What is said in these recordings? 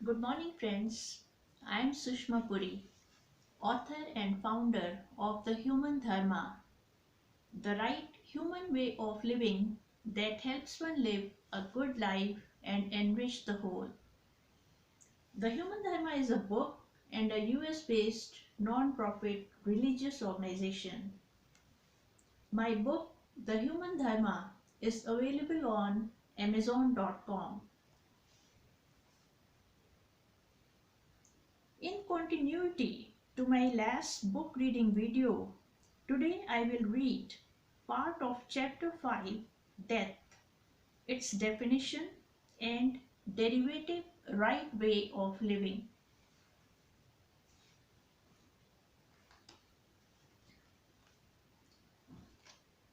Good morning, friends. I am Sushma Puri, author and founder of the Human Dharma, the right human way of living that helps one live a good life and enrich the whole. The Human Dharma is a book and a US based non profit religious organization. My book, The Human Dharma, is available on Amazon.com. In continuity to my last book reading video, today I will read part of Chapter 5, Death, its definition and derivative right way of living.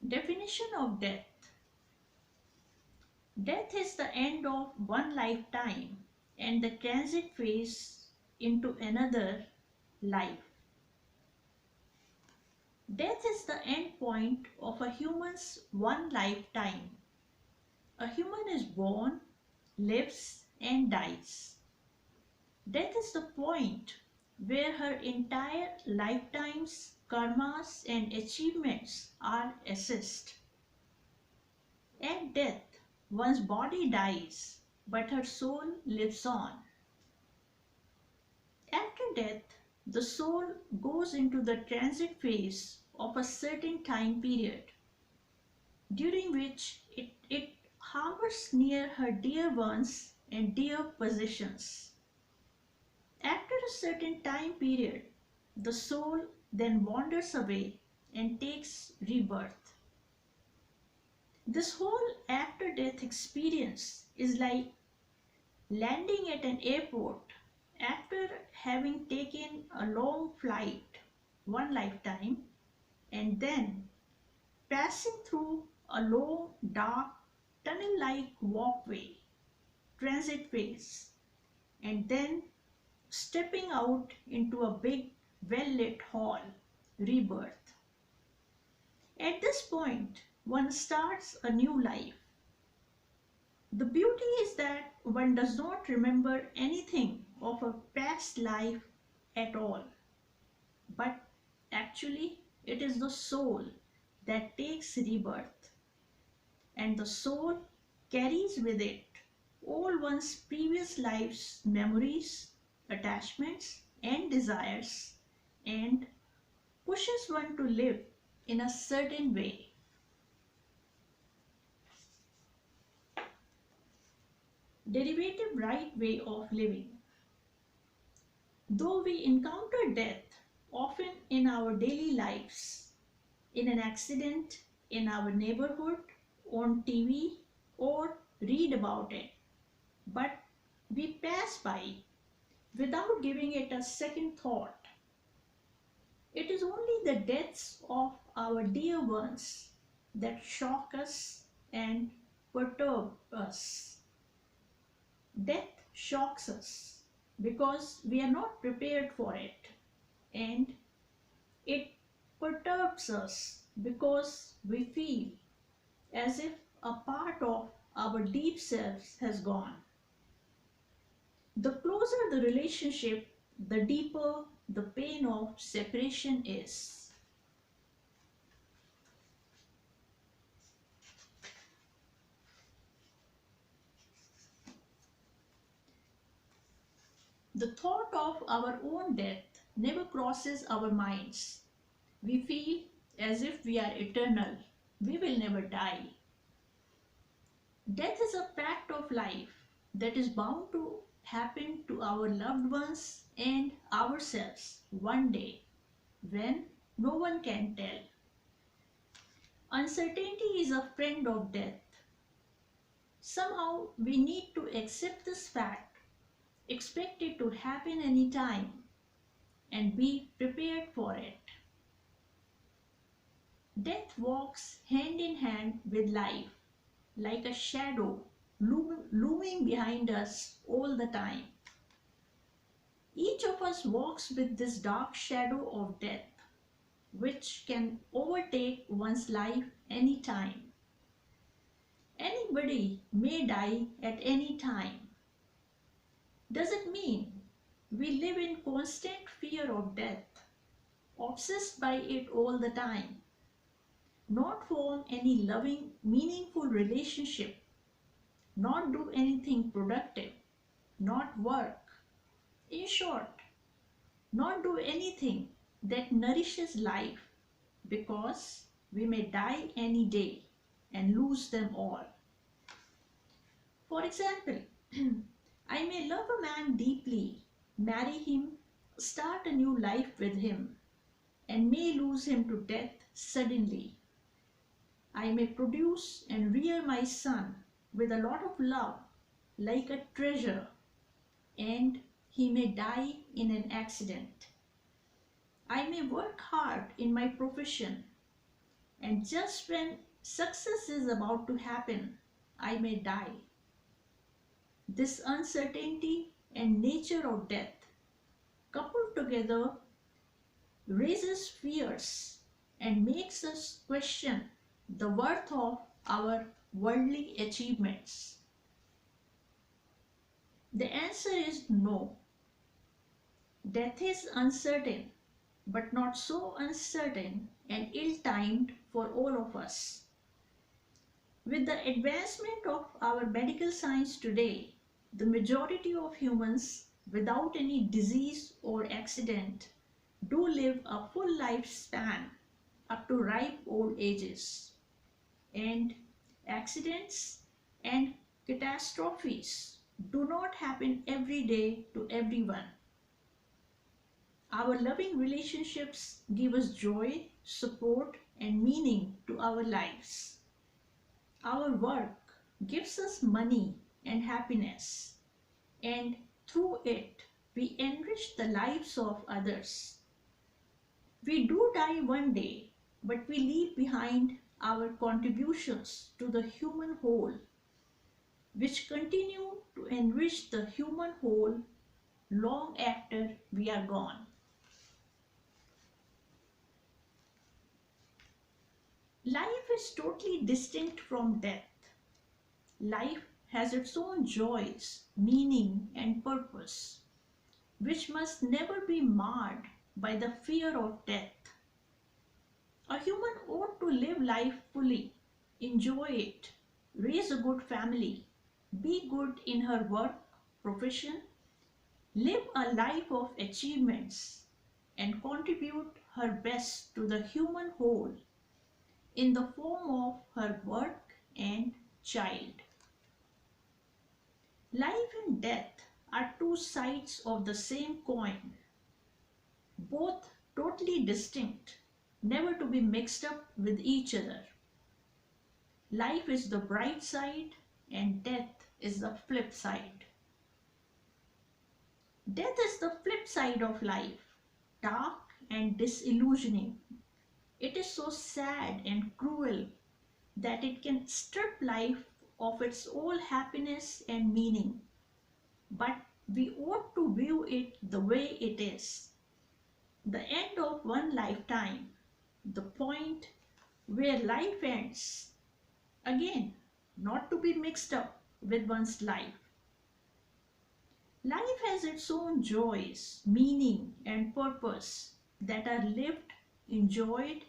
Definition of death. Death is the end of one lifetime and the transit phase into another life. Death is the end point of a human's one lifetime. A human is born, lives, and dies. Death is the point where her entire lifetime's karmas and achievements are assessed. At death, one's body dies, but her soul lives on. After death, the soul goes into the transit phase of a certain time period, during which it hovers near her dear ones and dear possessions. After a certain time period, the soul then wanders away and takes rebirth. This whole after death experience is like landing at an airport after having taken a long flight, one lifetime, and then passing through a long, dark, tunnel like walkway, transit phase, and then stepping out into a big, well lit hall, rebirth. At this point, one starts a new life. The beauty is that one does not remember anything of a past life at all, but actually, it is the soul that takes rebirth, and the soul carries with it all one's previous life's memories, attachments, and desires, and pushes one to live in a certain way. Derivative right way of living. Though we encounter death often in our daily lives, in an accident, in our neighborhood, on TV, or read about it, but we pass by without giving it a second thought. It is only the deaths of our dear ones that shock us and perturb us. Death shocks us because we are not prepared for it, and it perturbs us because we feel as if a part of our deep selves has gone. The closer the relationship, the deeper the pain of separation is. The thought of our own death never crosses our minds. We feel as if we are eternal. We will never die. Death is a fact of life that is bound to happen to our loved ones and ourselves one day when no one can tell. Uncertainty is a friend of death. Somehow we need to accept this fact, expect it to happen anytime, and be prepared for it. Death walks hand in hand with life, like a shadow looming behind us all the time. Each of us walks with this dark shadow of death, which can overtake one's life any time. Anybody may die at any time. Does it mean we live in constant fear of death, obsessed by it all the time, not form any loving, meaningful relationship, not do anything productive, not work? In short, not do anything that nourishes life because we may die any day and lose them all. For example, I may love a man deeply, marry him, start a new life with him, and may lose him to death suddenly. I may produce and rear my son with a lot of love, like a treasure, and he may die in an accident. I may work hard in my profession, and just when success is about to happen, I may die. This uncertainty and nature of death, coupled together, raises fears and makes us question the worth of our worldly achievements. The answer is no. Death is uncertain, but not so uncertain and ill-timed for all of us. With the advancement of our medical science today, the majority of humans without any disease or accident do live a full lifespan up to ripe old ages. And accidents and catastrophes do not happen every day to everyone. Our loving relationships give us joy, support, and meaning to our lives. Our work gives us money and happiness, and through it, we enrich the lives of others. We do die one day, but we leave behind our contributions to the human whole, which continue to enrich the human whole long after we are gone. Life is totally distinct from death. Life has its own joys, meaning, and purpose, which must never be marred by the fear of death. A human ought to live life fully, enjoy it, raise a good family, be good in her work, profession, live a life of achievements, and contribute her best to the human whole in the form of her work and child. Life and death are two sides of the same coin, both totally distinct, never to be mixed up with each other. Life is the bright side and death is the flip side. Death is the flip side of life, dark and disillusioning. It is so sad and cruel that it can strip life of its all happiness and meaning. But we ought to view it the way it is. The end of one lifetime, the point where life ends. Again, not to be mixed up with one's life. Life has its own joys, meaning, and purpose that are lived, enjoyed,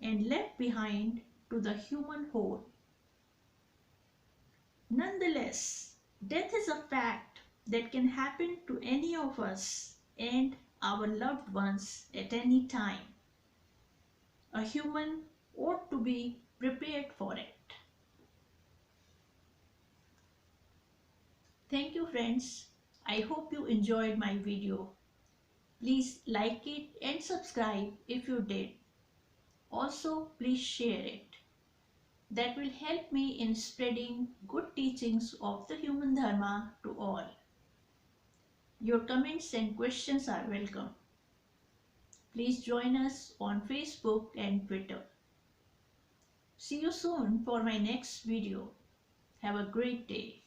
and left behind to the human whole. Nonetheless, death is a fact that can happen to any of us and our loved ones at any time. A human ought to be prepared for it. Thank you, friends. I hope you enjoyed my video. Please like it and subscribe if you did. Also, please share it. That will help me in spreading good teachings of the Human Dharma to all. Your comments and questions are welcome. Please join us on Facebook and Twitter. See you soon for my next video. Have a great day.